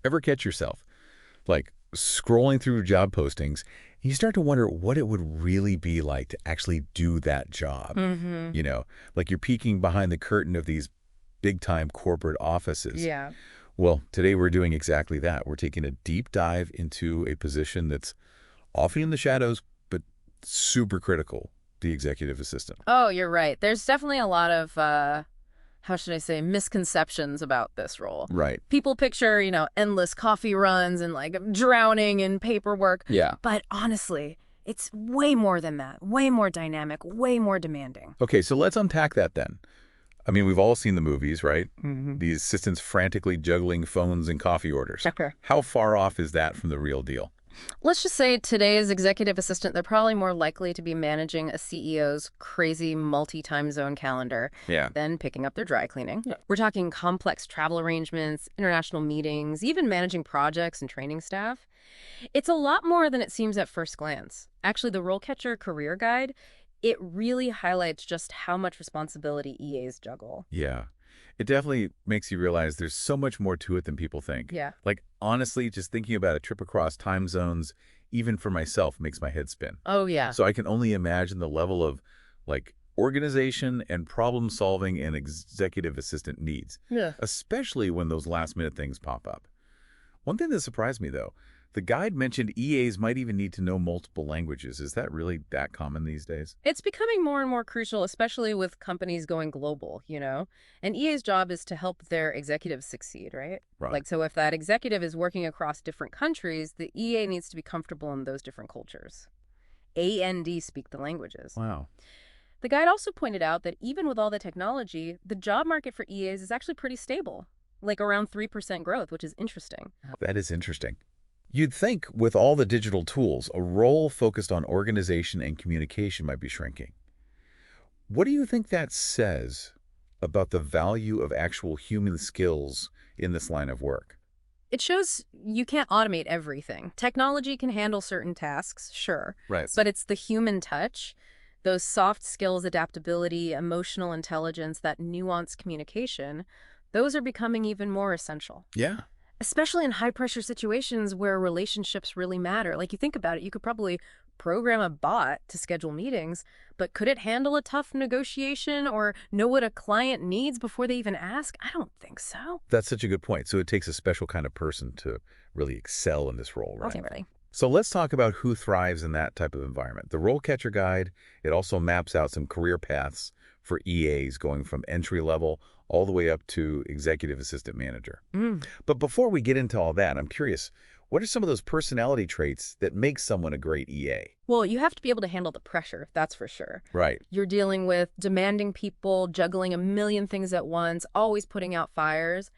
Ever catch yourself, like, scrolling through job postings, and you start to wonder what it would really be like to actually do that job? Mm-hmm. You know, like you're peeking behind the curtain of these big-time corporate offices. Yeah. Well, today we're doing exactly that. We're taking a deep dive into a position that's often in the shadows, but super critical, the executive assistant. Oh, you're right. There's definitely a lot of, how should I say, misconceptions about this role. Right. People picture, endless coffee runs and like drowning in paperwork. Yeah. But honestly, it's way more than that. Way more dynamic, way more demanding. Okay, so let's unpack that then. I mean, we've all seen the movies, right? Mm-hmm. The assistants frantically juggling phones and coffee orders. Sure. How far off is that from the real deal? Let's just say today's executive assistant, they're probably more likely to be managing a CEO's crazy multi-time zone calendar Yeah. than picking up their dry cleaning. Yeah. We're talking complex travel arrangements, international meetings, even managing projects and training staff. It's a lot more than it seems at first glance. Actually, the RoleCatcher career guide, it really highlights just how much responsibility EAs juggle. Yeah. It definitely makes you realize there's so much more to it than people think. Yeah. Like, honestly, just thinking about a trip across time zones, even for myself, makes my head spin. Oh, yeah. So I can only imagine the level of, like, organization and problem solving an executive assistant needs, Yeah. especially when those last-minute things pop up. One thing that surprised me, though, the guide mentioned EAs might even need to know multiple languages. Is that really that common these days? It's becoming more and more crucial, especially with companies going global, And EA's job is to help their executives succeed, right? Right. Like, so if that executive is working across different countries, the EA needs to be comfortable in those different cultures. A&D speak the languages. Wow. The guide also pointed out that even with all the technology, the job market for EAs is actually pretty stable, like around 3% growth, which is interesting. That is interesting. You'd think with all the digital tools, a role focused on organization and communication might be shrinking. What do you think that says about the value of actual human skills in this line of work? It shows you can't automate everything. Technology can handle certain tasks, sure, Right. but it's the human touch, those soft skills, adaptability, emotional intelligence, that nuanced communication, those are becoming even more essential. Yeah. Especially in high-pressure situations where relationships really matter. Like, you think about it, you could probably program a bot to schedule meetings, but could it handle a tough negotiation or know what a client needs before they even ask? I don't think so. That's such a good point. So it takes a special kind of person to really excel in this role, right? Ultimately. So let's talk about who thrives in that type of environment. The RoleCatcher guide, it also maps out some career paths for EAs going from entry level all the way up to executive assistant manager. But before we get into all that, I'm curious, what are some of those personality traits that make someone a great EA? Well, you have to be able to handle the pressure, that's for sure. Right. You're dealing with demanding people, juggling a million things at once, always putting out fires.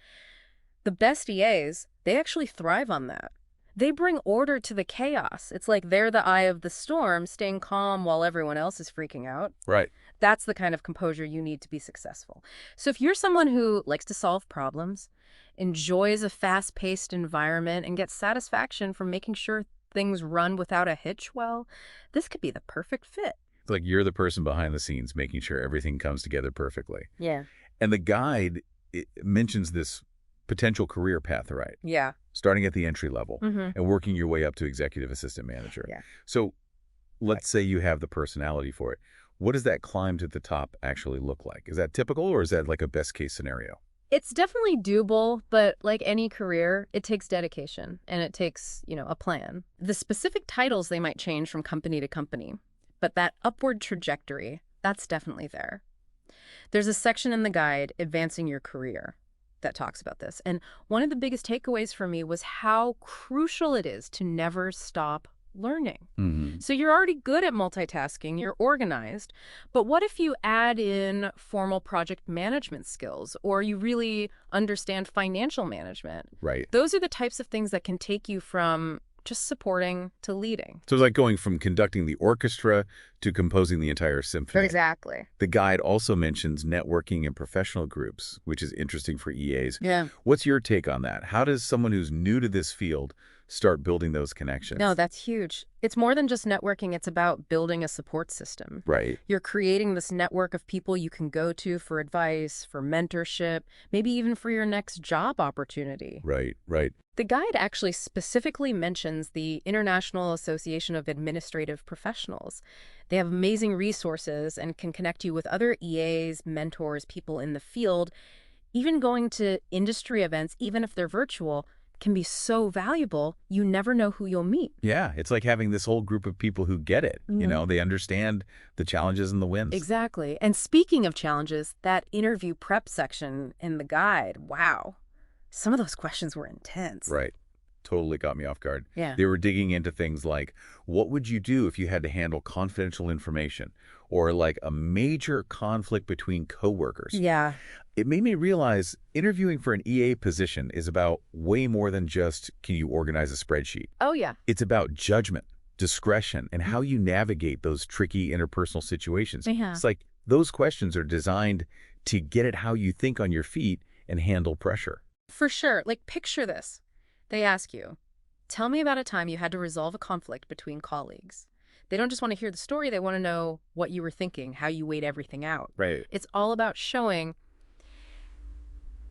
The best EAs, they actually thrive on that. They bring order to the chaos. It's like they're the eye of the storm, staying calm while everyone else is freaking out. Right. That's the kind of composure you need to be successful. So if you're someone who likes to solve problems, enjoys a fast-paced environment, and gets satisfaction from making sure things run without a hitch, well, this could be the perfect fit. It's like you're the person behind the scenes making sure everything comes together perfectly. Yeah. And the guide mentions this potential career path, right? Yeah. Starting at the entry level Mm-hmm. and working your way up to executive assistant manager. Yeah. So let's say you have the personality for it. What does that climb to the top actually look like? Is that typical or is that like a best case scenario? It's definitely doable, but like any career, it takes dedication and it takes, a plan. The specific titles, they might change from company to company, but that upward trajectory, that's definitely there. There's a section in the guide, Advancing Your Career, that talks about this. And one of the biggest takeaways for me was how crucial it is to never stop learning. Mm-hmm. So you're already good at multitasking, you're organized, but what if you add in formal project management skills or you really understand financial management? Right. Those are the types of things that can take you from just supporting to leading. So it's like going from conducting the orchestra to composing the entire symphony. Exactly. The guide also mentions networking and professional groups, which is interesting for EAs. Yeah. What's your take on that? How does someone who's new to this field start building those connections? No, that's huge. It's more than just networking. It's about building a support system. Right. You're creating this network of people you can go to for advice, for mentorship, maybe even for your next job opportunity. Right, right. The guide actually specifically mentions the International Association of Administrative Professionals. They have amazing resources and can connect you with other EAs, mentors, people in the field. Even going to industry events, even if they're virtual, can be so valuable. You never know who you'll meet. Yeah, it's like having this whole group of people who get it. You know, they understand the challenges and the wins. Exactly. And speaking of challenges, that interview prep section in the guide, wow. Some of those questions were intense. Right. Totally got me off guard. Yeah. They were digging into things like, what would you do if you had to handle confidential information? Or like a major conflict between coworkers. Yeah. It made me realize interviewing for an EA position is about way more than just, can you organize a spreadsheet? Oh, yeah. It's about judgment, discretion, and how you navigate those tricky interpersonal situations. Yeah. It's like those questions are designed to get at how you think on your feet and handle pressure. For sure. Like, picture this. They ask you, tell me about a time you had to resolve a conflict between colleagues. They don't just want to hear the story. They want to know what you were thinking, how you weighed everything out. Right. It's all about showing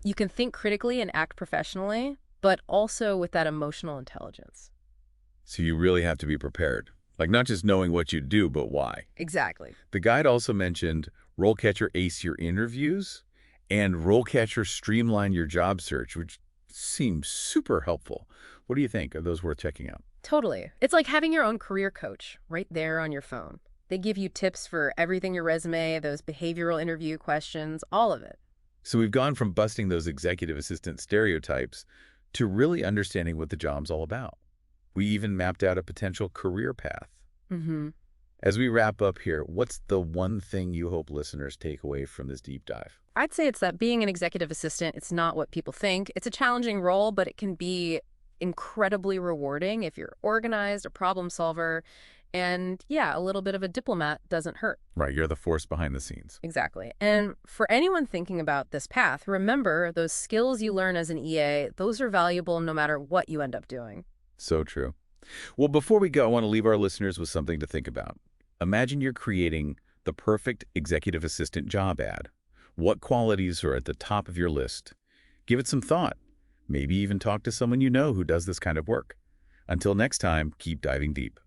you can think critically and act professionally, but also with that emotional intelligence. So you really have to be prepared. Like not just knowing what you do, but why. Exactly. The guide also mentioned RoleCatcher Ace your interviews and RoleCatcher Streamline your job search, which seems super helpful. What do you think? Are those worth checking out? Totally. It's like having your own career coach right there on your phone. They give you tips for everything your resume, those behavioral interview questions, all of it. So we've gone from busting those executive assistant stereotypes to really understanding what the job's all about. We even mapped out a potential career path. Mm-hmm. As we wrap up here, what's the one thing you hope listeners take away from this deep dive? I'd say it's that being an executive assistant, it's not what people think. It's a challenging role, but it can be incredibly rewarding if you're organized, a problem solver, and yeah, a little bit of a diplomat doesn't hurt. Right, you're the force behind the scenes. Exactly. And for anyone thinking about this path, remember those skills you learn as an EA, those are valuable no matter what you end up doing. So true. Well, before we go, I want to leave our listeners with something to think about. Imagine you're creating the perfect executive assistant job ad. What qualities are at the top of your list? Give it some thought. Maybe even talk to someone you know who does this kind of work. Until next time, keep diving deep.